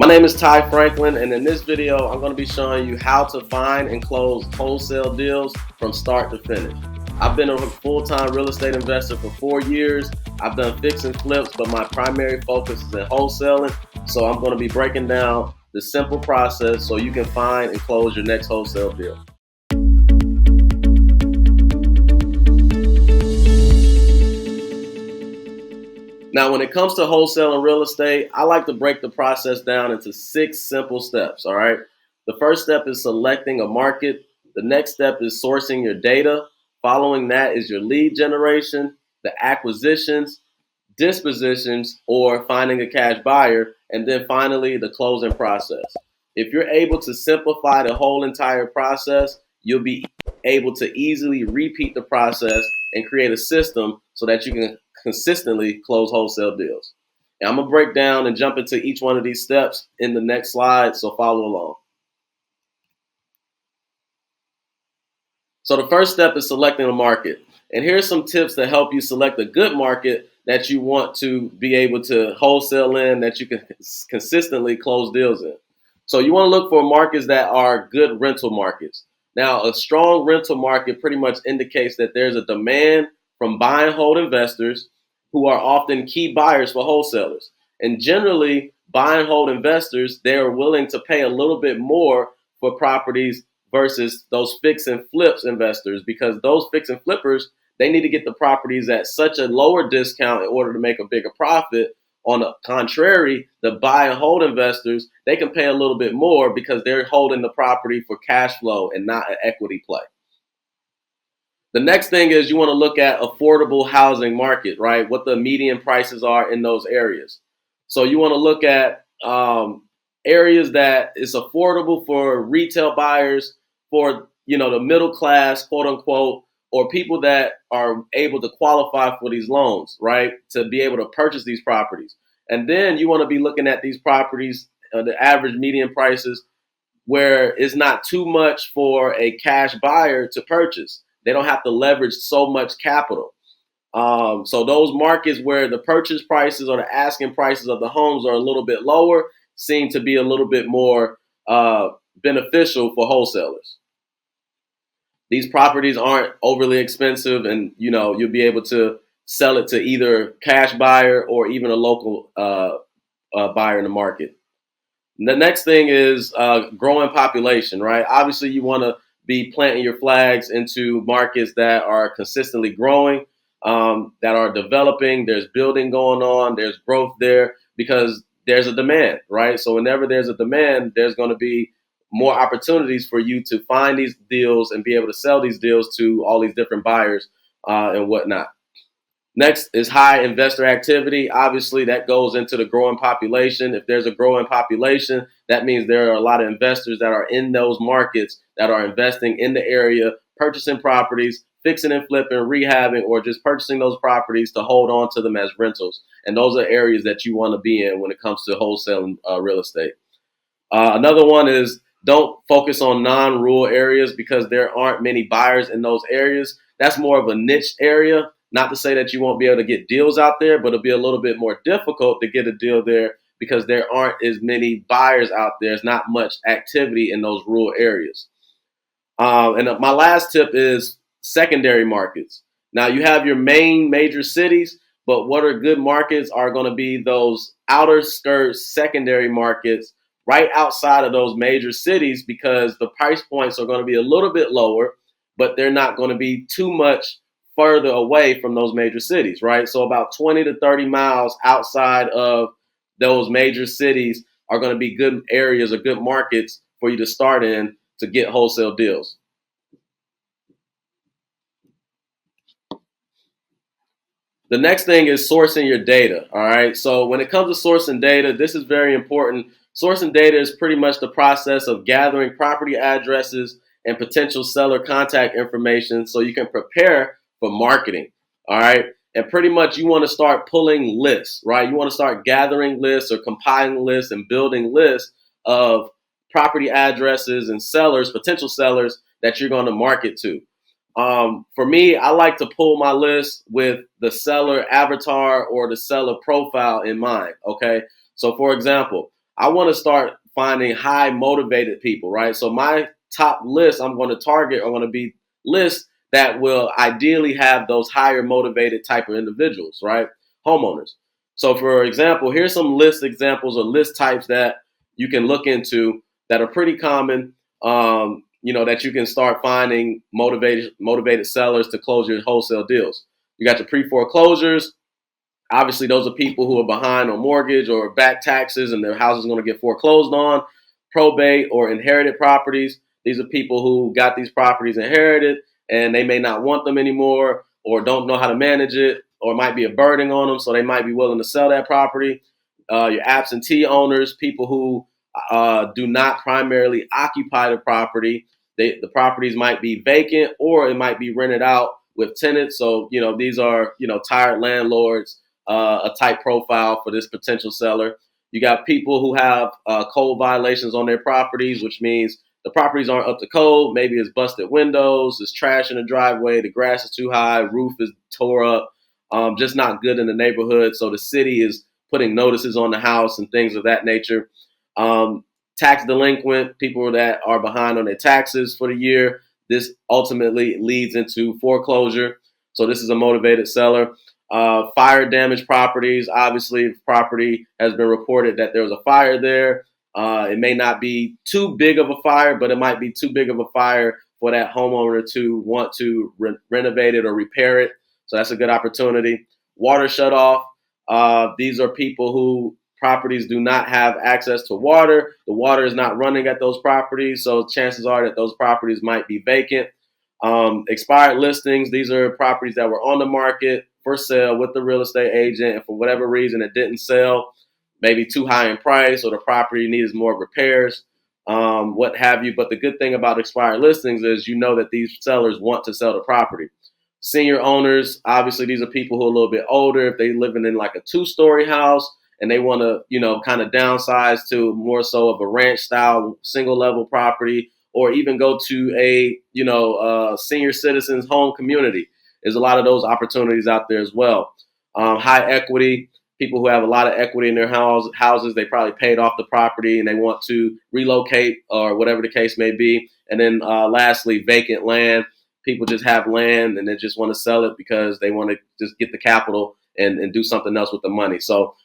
My name is Ty Franklin, and in this video, I'm going to be showing you how to find and close wholesale deals from start to finish. I've been a full-time real estate investor for 4 years. I've done fix and flips, but my primary focus is in wholesaling. So I'm going to be breaking down the simple process so you can find and close your next wholesale deal. Now, when it comes to wholesale and real estate, I like to break the process down into 6 simple steps, all right? The first step is selecting a market. The next step is sourcing your data. Following that is your lead generation, the acquisitions, dispositions, or finding a cash buyer, and then finally the closing process. If you're able to simplify the whole entire process, you'll be able to easily repeat the process and create a system so that you can consistently close wholesale deals. And I'm going to break down and jump into each one of these steps in the next slide, so follow along. So the first step is selecting a market. And here's some tips to help you select a good market that you want to be able to wholesale in, that you can consistently close deals in. So you want to look for markets that are good rental markets. Now, a strong rental market pretty much indicates that there's a demand from buy and hold investors who are often key buyers for wholesalers. And generally, buy and hold investors, they're willing to pay a little bit more for properties versus those fix and flips investors, because those fix and flippers, they need to get the properties at such a lower discount in order to make a bigger profit. On the contrary, the buy and hold investors, they can pay a little bit more because they're holding the property for cash flow and not an equity play. The next thing is you want to look at affordable housing market, right? What the median prices are in those areas. So you want to look at areas that is affordable for retail buyers, for the middle class, quote unquote, or people that are able to qualify for these loans, right? To be able to purchase these properties. And then you want to be looking at these properties, the average median prices, where it's not too much for a cash buyer to purchase. They don't have to leverage so much capital. So those markets where the purchase prices or the asking prices of the homes are a little bit lower seem to be a little bit more beneficial for wholesalers. These properties aren't overly expensive, and you'll be able to sell it to either cash buyer or even a local buyer in the market. The next thing is growing population, right? Obviously, you want to be planting your flags into markets that are consistently growing, that are developing. There's building going on. There's growth there because there's a demand, right? So whenever there's a demand, there's going to be more opportunities for you to find these deals and be able to sell these deals to all these different buyers and whatnot. Next is high investor activity. Obviously, that goes into the growing population. If there's a growing population, that means there are a lot of investors that are in those markets that are investing in the area, purchasing properties, fixing and flipping, rehabbing, or just purchasing those properties to hold on to them as rentals. And those are areas that you want to be in when it comes to wholesaling real estate. Another one is don't focus on non-rural areas because there aren't many buyers in those areas. That's more of a niche area. Not to say that you won't be able to get deals out there, but it'll be a little bit more difficult to get a deal there because there aren't as many buyers out there. There's not much activity in those rural areas. And my last tip is secondary markets. Now, you have your main major cities, but what are good markets are going to be those outer skirts secondary markets right outside of those major cities, because the price points are going to be a little bit lower, but they're not going to be too much further away from those major cities, right? So about 20 to 30 miles outside of those major cities are going to be good areas or good markets for you to start in to get wholesale deals. The next thing is sourcing your data, all right? So when it comes to sourcing data, this is very important. Sourcing data is pretty much the process of gathering property addresses and potential seller contact information so you can prepare for marketing, all right? And pretty much you want to start pulling lists, right? You want to start gathering lists or compiling lists and building lists of property addresses and sellers, potential sellers that you're going to market to. For me, I like to pull my list with the seller avatar or the seller profile in mind. Okay. So for example, I want to start finding high motivated people, right? So my top list I'm going to target are going to be lists that will ideally have those higher motivated type of individuals, right? Homeowners. So for example, here's some list examples or list types that you can look into that are pretty common. That you can start finding motivated sellers to close your wholesale deals. You got your pre-foreclosures. Obviously, those are people who are behind on mortgage or back taxes and their house is going to get foreclosed on. Probate or inherited properties. These are people who got these properties inherited and they may not want them anymore or don't know how to manage it or it might be a burden on them, so they might be willing to sell that property. Your absentee owners, people who do not primarily occupy the property. The properties might be vacant or it might be rented out with tenants. So, these are, tired landlords, a type profile for this potential seller. You got people who have code violations on their properties, which means the properties aren't up to code. Maybe it's busted windows, there's trash in the driveway, the grass is too high, roof is tore up, just not good in the neighborhood. So the city is putting notices on the house and things of that nature. Um, Tax delinquent, people that are behind on their taxes for the year. This ultimately leads into foreclosure. So this is a motivated seller. Fire damaged properties. Obviously, if property has been reported that there was a fire there. It may not be too big of a fire, but it might be too big of a fire for that homeowner to want to renovate it or repair it. So that's a good opportunity. Water shut off. These are people who properties do not have access to water. The water is not running at those properties, so chances are that those properties might be vacant. Expired listings. These are properties that were on the market for sale with the real estate agent, and for whatever reason it didn't sell, maybe too high in price, or the property needs more repairs, what have you. But the good thing about expired listings is that these sellers want to sell the property. Senior owners, obviously, these are people who are a little bit older. If they're living in like a two-story house and they want to, kind of downsize to more so of a ranch style single level property, or even go to a, senior citizens home community. There's a lot of those opportunities out there as well. High equity, people who have a lot of equity in their houses, they probably paid off the property and they want to relocate or whatever the case may be. And then lastly, vacant land. People just have land and they just want to sell it because they want to just get the capital and do something else with the money. So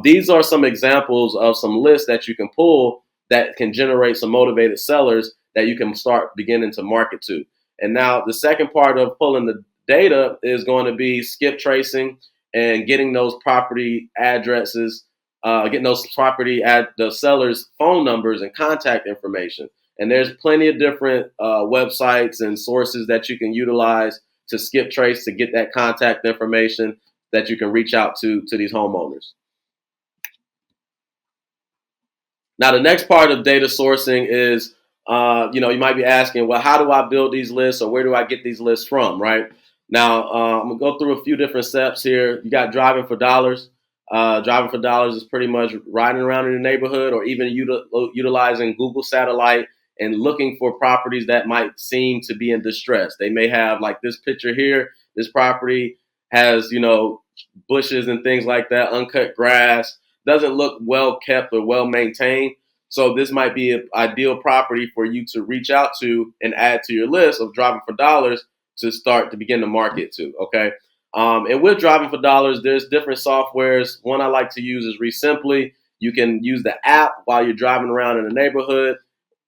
these are some examples of some lists that you can pull that can generate some motivated sellers that you can start beginning to market to. And now the second part of pulling the data is going to be skip tracing and getting those property addresses, getting those property at the sellers' phone numbers and contact information. And there's plenty of different websites and sources that you can utilize to skip trace to get that contact information that you can reach out to these homeowners. Now, the next part of data sourcing is, you might be asking, well, how do I build these lists or where do I get these lists from, right? Now, I'm going to go through a few different steps here. You got driving for dollars. Driving for dollars is pretty much riding around in the neighborhood or even utilizing Google Satellite and looking for properties that might seem to be in distress. They may have, like this picture here, this property has, bushes and things like that, uncut grass, doesn't look well kept or well maintained. So this might be an ideal property for you to reach out to and add to your list of driving for dollars to start to begin to market to. Okay. And with driving for dollars, there's different softwares. One I like to use is Resimply. You can use the app while you're driving around in the neighborhood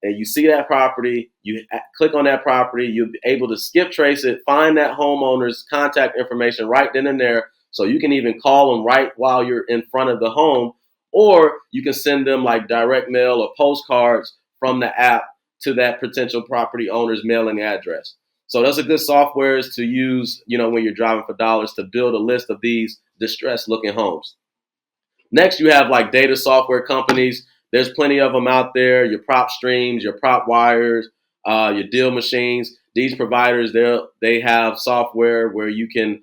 and you see that property, you click on that property, you'll be able to skip trace it, find that homeowner's contact information right then and there. So you can even call them right while you're in front of the home, or you can send them like direct mail or postcards from the app to that potential property owner's mailing address. So that's a good software to use, when you're driving for dollars to build a list of these distressed looking homes. Next, you have like data software companies. There's plenty of them out there. Your prop streams, your prop wires, your deal machines. These providers, they have software where you can,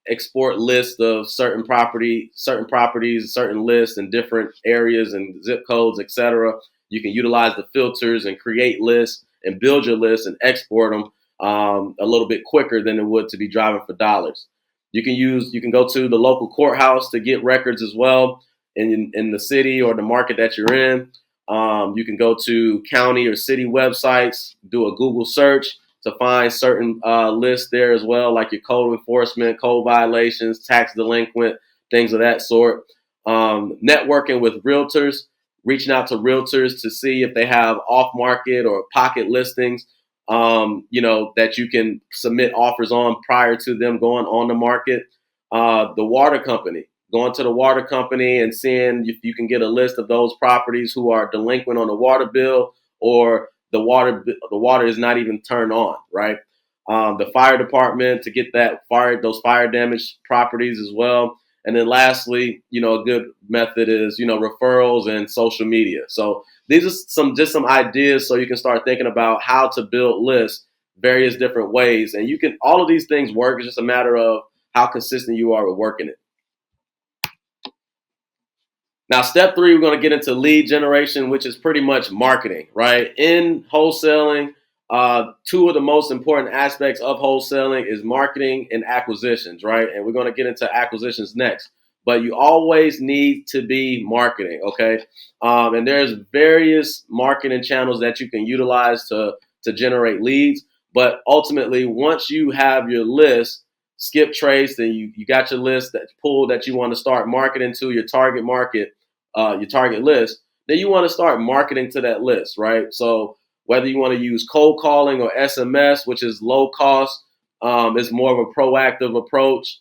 export lists of certain properties, certain lists in different areas and zip codes, etc. You can utilize the filters and create lists and build your lists and export them a little bit quicker than it would to be driving for dollars. You can go to the local courthouse to get records as well. in the city or the market that you're in. You can go to county or city websites, do a Google search to find certain lists there as well, like your code enforcement, code violations, tax delinquent, things of that sort. Networking with realtors, reaching out to realtors to see if they have off market or pocket listings, that you can submit offers on prior to them going on the market. The water company, going to the water company and seeing if you can get a list of those properties who are delinquent on the water bill, or the water is not even turned on, right? The fire department to get those fire damaged properties as well. And then lastly, a good method is, referrals and social media. So these are some ideas so you can start thinking about how to build lists various different ways. And all of these things work. It's just a matter of how consistent you are with working it. Now, step 3, we're going to get into lead generation, which is pretty much marketing, right? In wholesaling, 2 of the most important aspects of wholesaling is marketing and acquisitions, right? And we're going to get into acquisitions next. But you always need to be marketing, okay? And there's various marketing channels that you can utilize to generate leads. But ultimately, once you have your list skip traced and you got your list that's pulled that you want to start marketing to your target market, your target list, then you want to start marketing to that list, right? So whether you want to use cold calling or SMS, which is low cost, it's more of a proactive approach.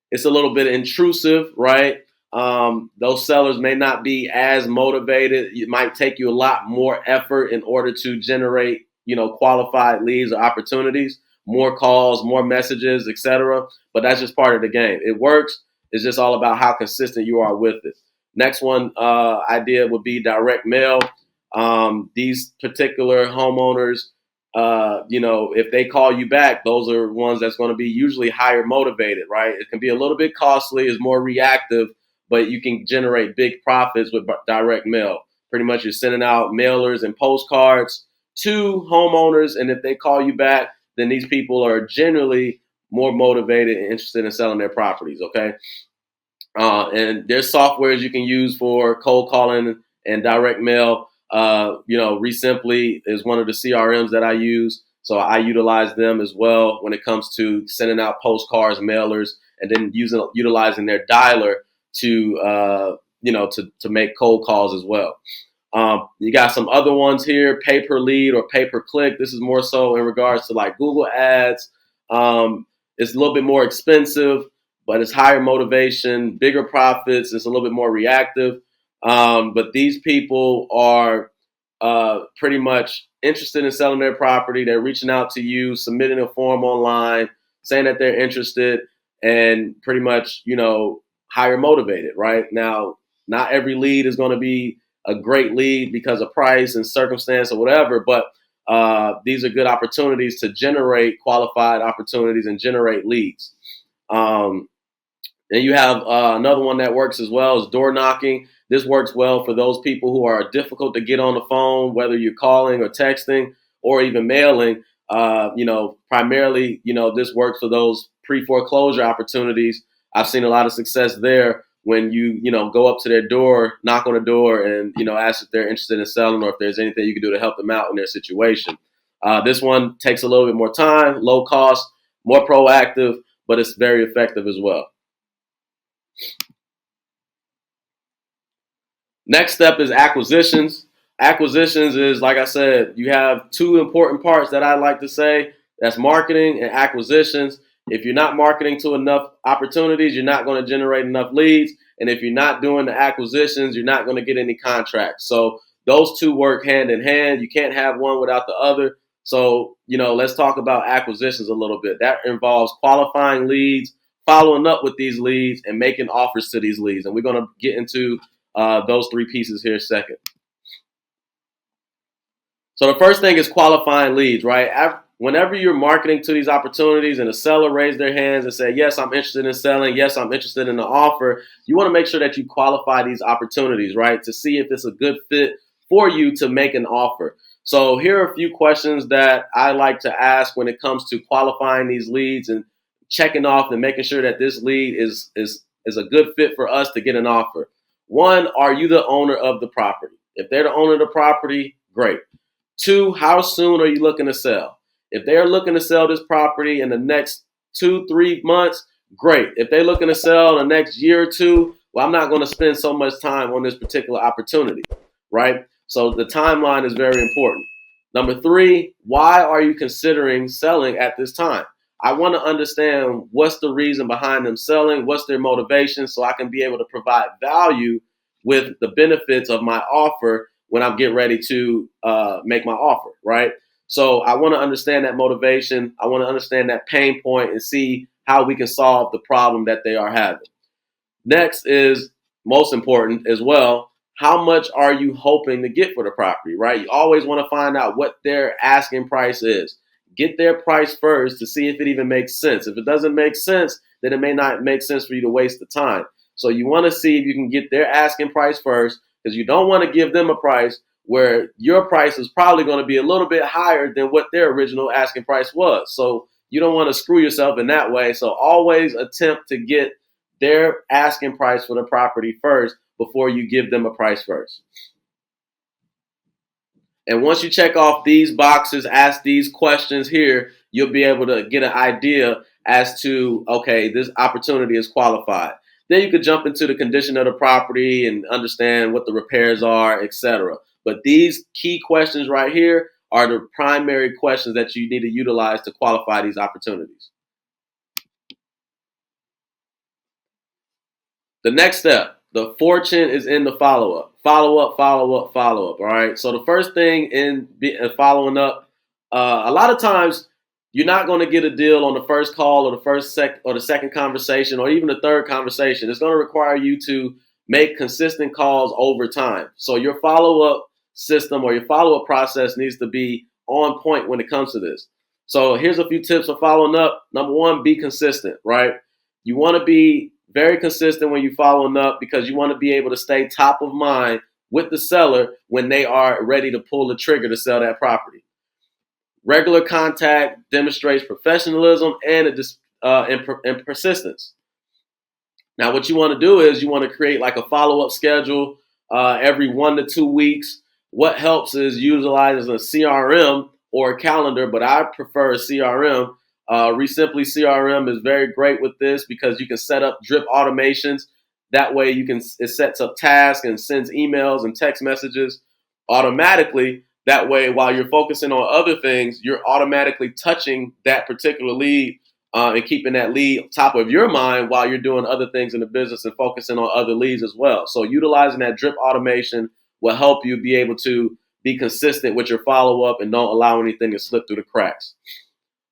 It's a little bit intrusive, right? Those sellers may not be as motivated. It might take you a lot more effort in order to generate, qualified leads or opportunities, more calls, more messages, etc. But that's just part of the game. It works. It's just all about how consistent you are with it. Next one idea would be direct mail. These particular homeowners, if they call you back, those are ones that's going to be usually higher motivated, right? It can be a little bit costly, it's more reactive, but you can generate big profits with direct mail. Pretty much you're sending out mailers and postcards to homeowners, and if they call you back, then these people are generally more motivated and interested in selling their properties, okay? And there's softwares you can use for cold calling and direct mail. Resimply is one of the CRMs that I use. So I utilize them as well when it comes to sending out postcards, mailers, and then utilizing their dialer to make cold calls as well. You got some other ones here, pay per lead or pay per click. This is more so in regards to like Google ads. It's a little bit more expensive, but it's higher motivation, bigger profits. It's a little bit more reactive. But these people are pretty much interested in selling their property. They're reaching out to you, submitting a form online, saying that they're interested, and pretty much, higher motivated, right? Now, not every lead is going to be a great lead because of price and circumstance or whatever, but these are good opportunities to generate qualified opportunities and generate leads. And you have another one that works as well is door knocking. This works well for those people who are difficult to get on the phone, whether you're calling or texting or even mailing. Primarily, this works for those pre-foreclosure opportunities. I've seen a lot of success there when you go up to their door, knock on the door, and ask if they're interested in selling or if there's anything you can do to help them out in their situation. This one takes a little bit more time, low cost, more proactive, but it's very effective as well. Next step is acquisitions. Acquisitions is, like I said, you have 2 important parts that I like to say. That's marketing and acquisitions. If you're not marketing to enough opportunities, you're not going to generate enough leads. And if you're not doing the acquisitions, you're not going to get any contracts. So those 2 work hand in hand. You can't have one without the other. So, let's talk about acquisitions a little bit. That involves qualifying leads, following up with these leads, and making offers to these leads. And we're going to get into those 3 pieces here second. So the first thing is qualifying leads, right? Whenever you're marketing to these opportunities and a seller raises their hands and say, yes, I'm interested in selling. Yes, I'm interested in the offer. You want to make sure that you qualify these opportunities, right? To see if it's a good fit for you to make an offer. So here are a few questions that I like to ask when it comes to qualifying these leads and checking off and making sure that this lead is is a good fit for us to get an offer. One, are you the owner of the property? If they're the owner of the property, great. Two, how soon are you looking to sell? If they're looking to sell this property in the next 2-3 months, great. If they're looking to sell in the next year or two, well, I'm not going to spend so much time on this particular opportunity, right? So the timeline is very important. Number three, why are you considering selling at this time? I want to understand what's the reason behind them selling, what's their motivation, so I can be able to provide value with the benefits of my offer when I'm getting ready to make my offer, right? So I want to understand that motivation. I want to understand that pain point and see how we can solve the problem that they are having. Next is most important as well. How much are you hoping to get for the property, right? You always want to find out what their asking price is. Get their price first to see if it even makes sense. If it doesn't make sense, then it may not make sense for you to waste the time. So you want to see if you can get their asking price first, because you don't want to give them a price where your price is probably going to be a little bit higher than what their original asking price was. So you don't want to screw yourself in that way. So always attempt to get their asking price for the property first before you give them a price first. And once you check off these boxes, ask these questions here, you'll be able to get an idea as to, okay, this opportunity is qualified. Then you could jump into the condition of the property and understand what the repairs are, etc. But these key questions right here are the primary questions that you need to utilize to qualify these opportunities. The next step, the fortune is in the follow up. Follow up, follow up, follow up. All right. So the first thing in following up, a lot of times you're not going to get a deal on the first call or the second conversation or even the third conversation. It's going to require you to make consistent calls over time. So your follow up system or your follow up process needs to be on point when it comes to this. So here's a few tips for following up. Number one, be consistent, right? You want to be very consistent when you're following up because you want to be able to stay top of mind with the seller when they are ready to pull the trigger to sell that property. Regular contact demonstrates professionalism and persistence. Now, what you want to do is you want to create like a follow-up schedule every 1 to 2 weeks. What helps is utilizing a CRM or a calendar, but I prefer a CRM. Resimply CRM is very great with this because you can set up drip automations. That way it sets up tasks and sends emails and text messages automatically. That way, while you're focusing on other things, you're automatically touching that particular lead and keeping that lead top of your mind while you're doing other things in the business and focusing on other leads as well. So utilizing that drip automation will help you be able to be consistent with your follow-up and don't allow anything to slip through the cracks.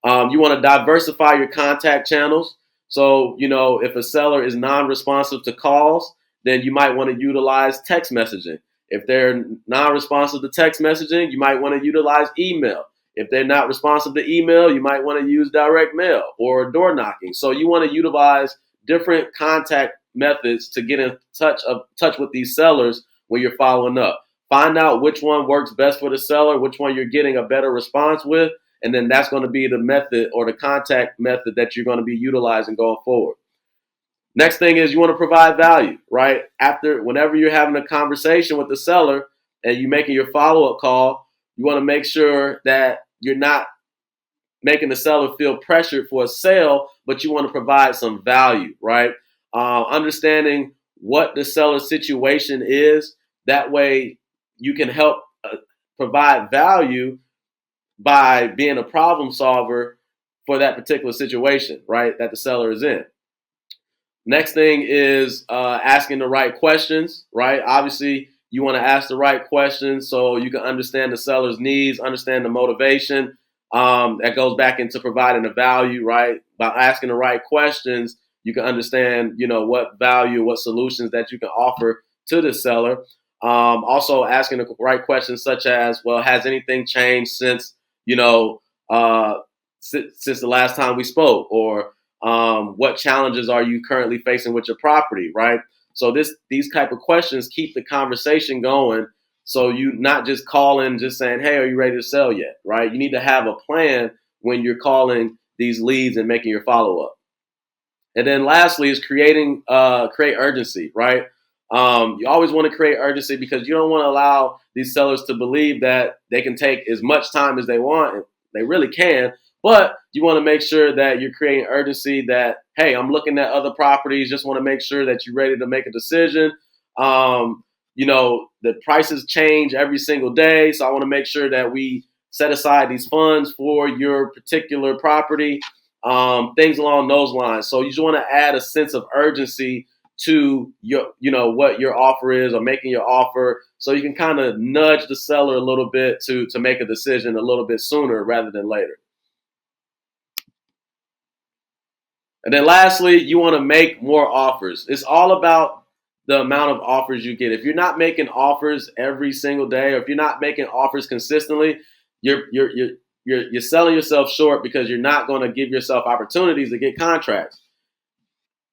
You want to diversify your contact channels. So, if a seller is non-responsive to calls, then you might want to utilize text messaging. If they're non-responsive to text messaging, you might want to utilize email. If they're not responsive to email, you might want to use direct mail or door knocking. So you want to utilize different contact methods to get in touch with these sellers when you're following up. Find out which one works best for the seller, which one you're getting a better response with, and then that's going to be the method or the contact method that you're going to be utilizing going forward. Next thing is you want to provide value, right? Whenever you're having a conversation with the seller and you're making your follow-up call, you want to make sure that you're not making the seller feel pressured for a sale, but you want to provide some value, right? Understanding what the seller's situation is. That way you can help provide value by being a problem solver for that particular situation, right, that the seller is in. Next thing is asking the right questions, right? Obviously, you want to ask the right questions so you can understand the seller's needs, understand the motivation. That goes back into providing the value, right? By asking the right questions, you can understand, what value, what solutions that you can offer to the seller. Also asking the right questions such as, well, has anything changed since, since the last time we spoke? Or what challenges are you currently facing with your property, right? So these type of questions keep the conversation going. So you not just calling, just saying, hey, are you ready to sell yet, right? You need to have a plan when you're calling these leads and making your follow-up. And then lastly is create urgency, right? You always want to create urgency because you don't want to allow these sellers to believe that they can take as much time as they want. And they really can, but you want to make sure that you're creating urgency that, hey, I'm looking at other properties, just want to make sure that you're ready to make a decision. The prices change every single day. So I want to make sure that we set aside these funds for your particular property, things along those lines. So you just want to add a sense of urgency to what your offer is or making your offer, so you can kind of nudge the seller a little bit to make a decision a little bit sooner rather than later. And then lastly, you want to make more offers. It's all about the amount of offers you get. If you're not making offers every single day, or if you're not making offers consistently, you're selling yourself short because you're not going to give yourself opportunities to get contracts.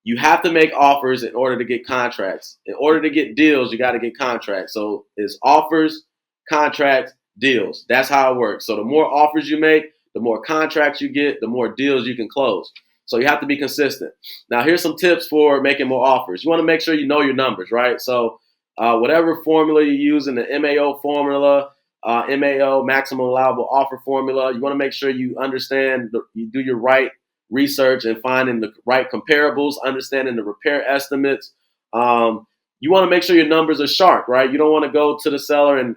You have to make offers in order to get contracts. In order to get deals, you got to get contracts. So it's offers, contracts, deals. That's how it works. So the more offers you make, the more contracts you get, the more deals you can close. So you have to be consistent. Now, here's some tips for making more offers. You want to make sure you know your numbers, right? So whatever formula you use in the MAO formula, MAO, maximum allowable offer formula, you want to make sure you understand, you do your right research and finding the right comparables, understanding the repair estimates. You want to make sure your numbers are sharp, right? You don't want to go to the seller and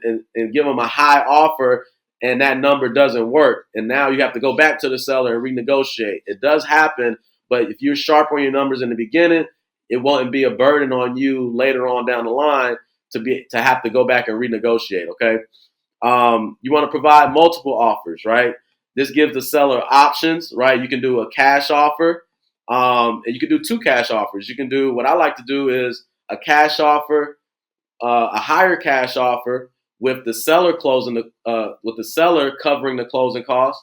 give them a high offer and that number doesn't work. And now you have to go back to the seller and renegotiate. It does happen, but if you're sharp on your numbers in the beginning, it won't be a burden on you later on down the line to have to go back and renegotiate, okay? You want to provide multiple offers, right? This gives the seller options, right? You can do a cash offer, and you can do two cash offers. You can do what I like to do is a cash offer, a higher cash offer with the seller with the seller covering the closing costs,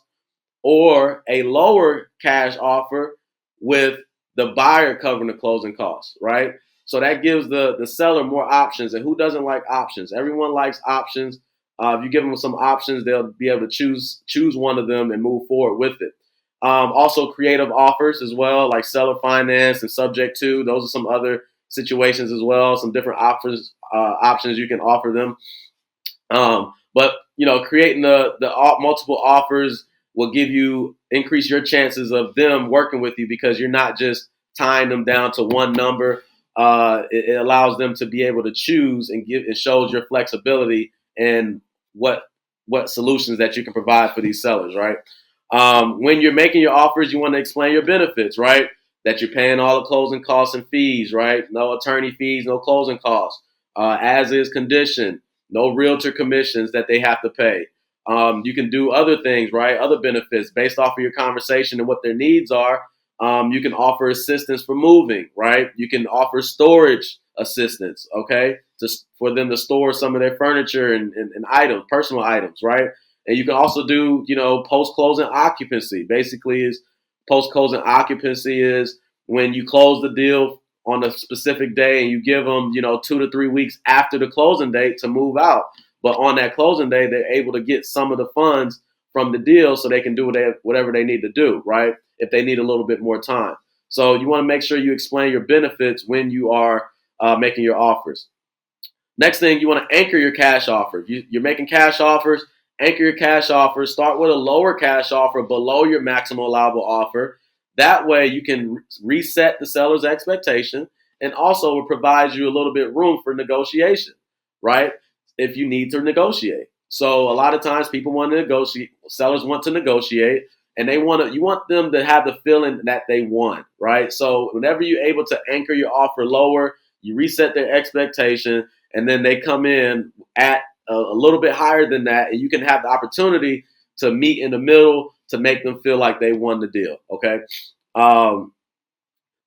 or a lower cash offer with the buyer covering the closing costs, right? So that gives the seller more options. And who doesn't like options? Everyone likes options. If you give them some options, they'll be able to choose one of them and move forward with it. Also, creative offers as well, like seller finance and subject to. Those are some other situations as well. Some different options you can offer them. But creating the multiple offers will increase your chances of them working with you because you're not just tying them down to one number. It allows them to be able to choose and it shows your flexibility and what solutions that you can provide for these sellers, right? When you're making your offers, you want to explain your benefits, right? That you're paying all the closing costs and fees, right? No attorney fees, no closing costs, as is condition, no realtor commissions that they have to pay. You can do other things, right? Other benefits based off of your conversation and what their needs are. You can offer assistance for moving, right? You can offer storage assistance, okay, for them to store some of their furniture and items, personal items, right? And you can also do, post-closing occupancy. Basically, is post-closing occupancy is when you close the deal on a specific day and you give them, 2 to 3 weeks after the closing date to move out. But on that closing day, they're able to get some of the funds from the deal so they can do whatever they need to do, right? If they need a little bit more time. So you want to make sure you explain your benefits when you are making your offers. Next thing, you want to anchor your cash offer. You're making cash offers, anchor your cash offers. Start with a lower cash offer below your maximum allowable offer. That way you can reset the seller's expectation, and also it provides you a little bit room for negotiation, right? If you need to negotiate. So a lot of times people want to negotiate, sellers want to negotiate, and you want them to have the feeling that they won, right? So whenever you're able to anchor your offer lower, you reset their expectation, and then they come in at a little bit higher than that, and you can have the opportunity to meet in the middle to make them feel like they won the deal, okay?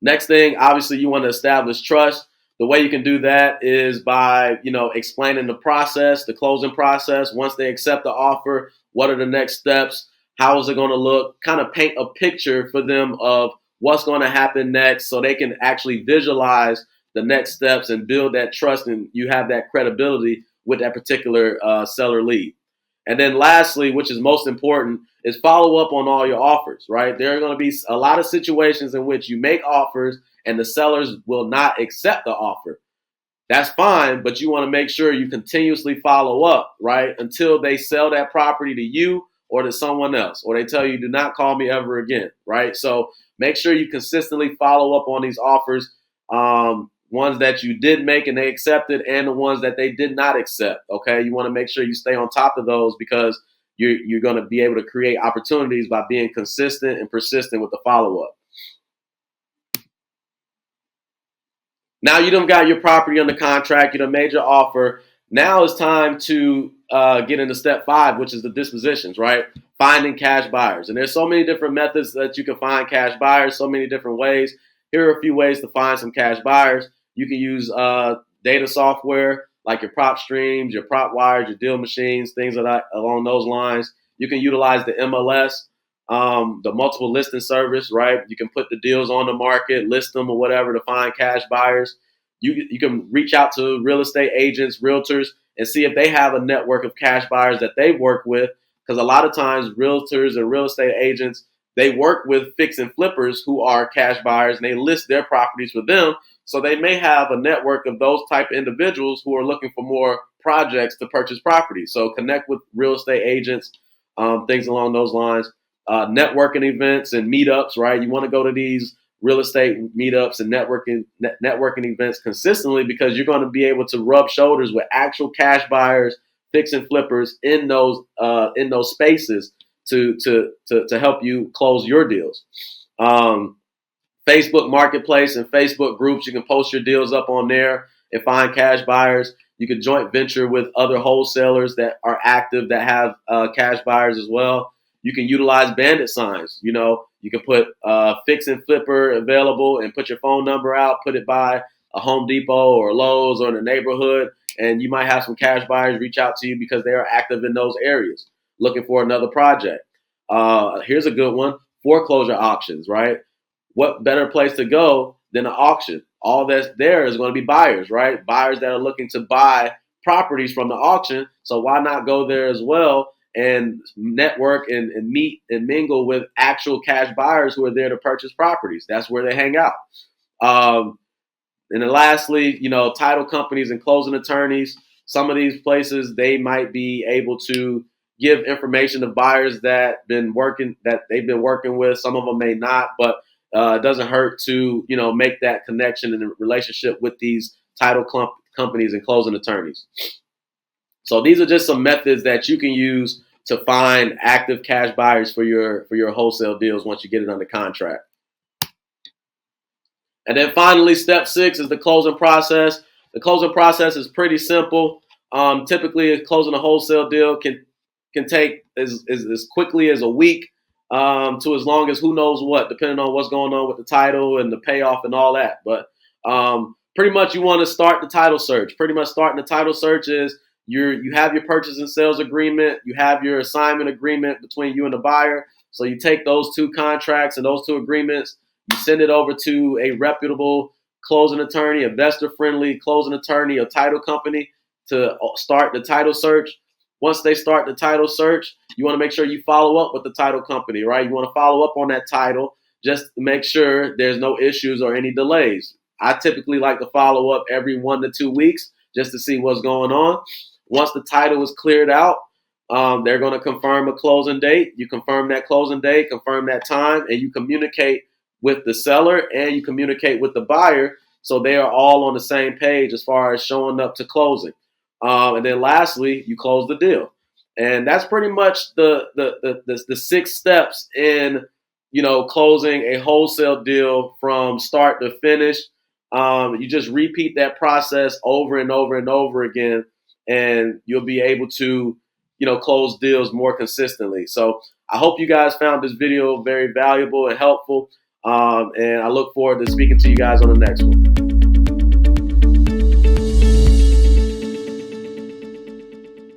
Next thing, obviously, you want to establish trust. The way you can do that is by, explaining the process, the closing process. Once they accept the offer, what are the next steps? How is it going to look? Kind of paint a picture for them of what's going to happen next so they can actually visualize the next steps and build that trust, and you have that credibility with that particular seller lead. And then lastly, which is most important, is follow up on all your offers, right? There are going to be a lot of situations in which you make offers and the sellers will not accept the offer. That's fine, but you want to make sure you continuously follow up, right? Until they sell that property to you or to someone else, or they tell you, do not call me ever again, right? So make sure you consistently follow up on these offers, ones that you did make and they accepted, and the ones that they did not accept, okay? You want to make sure you stay on top of those because you're going to be able to create opportunities by being consistent and persistent with the follow-up. Now you done got your property under contract, you done made your offer. Now it's time to get into step 5, which is the dispositions, right? Finding cash buyers. And there's so many different methods that you can find cash buyers, so many different ways. Here are a few ways to find some cash buyers. You can use data software like your prop streams, your prop wires, your deal machines, things along those lines. You can utilize the MLS, the multiple listing service, right? You can put the deals on the market, list them or whatever to find cash buyers. You can reach out to real estate agents, realtors, and see if they have a network of cash buyers that they work with. Because a lot of times realtors and real estate agents, they work with fix and flippers who are cash buyers and they list their properties for them. So they may have a network of those type of individuals who are looking for more projects to purchase property. So connect with real estate agents, things along those lines. Networking events and meetups, right? You want to go to these real estate meetups and networking events consistently because you're going to be able to rub shoulders with actual cash buyers, fix and flippers in those spaces to help you close your deals. Facebook Marketplace and Facebook groups, you can post your deals up on there and find cash buyers. You can joint venture with other wholesalers that are active that have cash buyers as well. You can utilize bandit signs. You know, you can put fix and flipper available and put your phone number out, put it by a Home Depot or Lowe's or in the neighborhood, and you might have some cash buyers reach out to you because they are active in those areas looking for another project. Here's a good one, foreclosure auctions, right? What better place to go than an auction? All that's there is going to be buyers, right? Buyers that are looking to buy properties from the auction. So why not go there as well and network and meet and mingle with actual cash buyers who are there to purchase properties? That's where they hang out. And then lastly, you know, title companies and closing attorneys. Some of these places, they might be able to give information to buyers that they've been working with. Some of them may not, but it doesn't hurt to, you know, make that connection and relationship with these title companies and closing attorneys. So these are just some methods that you can use to find active cash buyers for your wholesale deals once you get it under contract. And then finally, step 6 is the closing process. The closing process is pretty simple. Typically, closing a wholesale deal can take as quickly as a week to as long as who knows what, depending on what's going on with the title and the payoff and all that. But pretty much you want to start the title search. Pretty much starting the title search is you have your purchase and sales agreement. You have your assignment agreement between you and the buyer. So you take those 2 contracts and those 2 agreements, you send it over to a reputable closing attorney, investor-friendly closing attorney, or title company to start the title search. Once they start the title search, you want to make sure you follow up with the title company, right? You want to follow up on that title just to make sure there's no issues or any delays. I typically like to follow up every 1 to 2 weeks just to see what's going on. Once the title is cleared out, they're going to confirm a closing date. You confirm that closing date, confirm that time, and you communicate with the seller and you communicate with the buyer so they are all on the same page as far as showing up to closing. And then lastly, you close the deal. And that's pretty much the 6 steps in, you know, closing a wholesale deal from start to finish. You just repeat that process over and over and over again, and you'll be able to, you know, close deals more consistently. So I hope you guys found this video very valuable and helpful. And I look forward to speaking to you guys on the next one.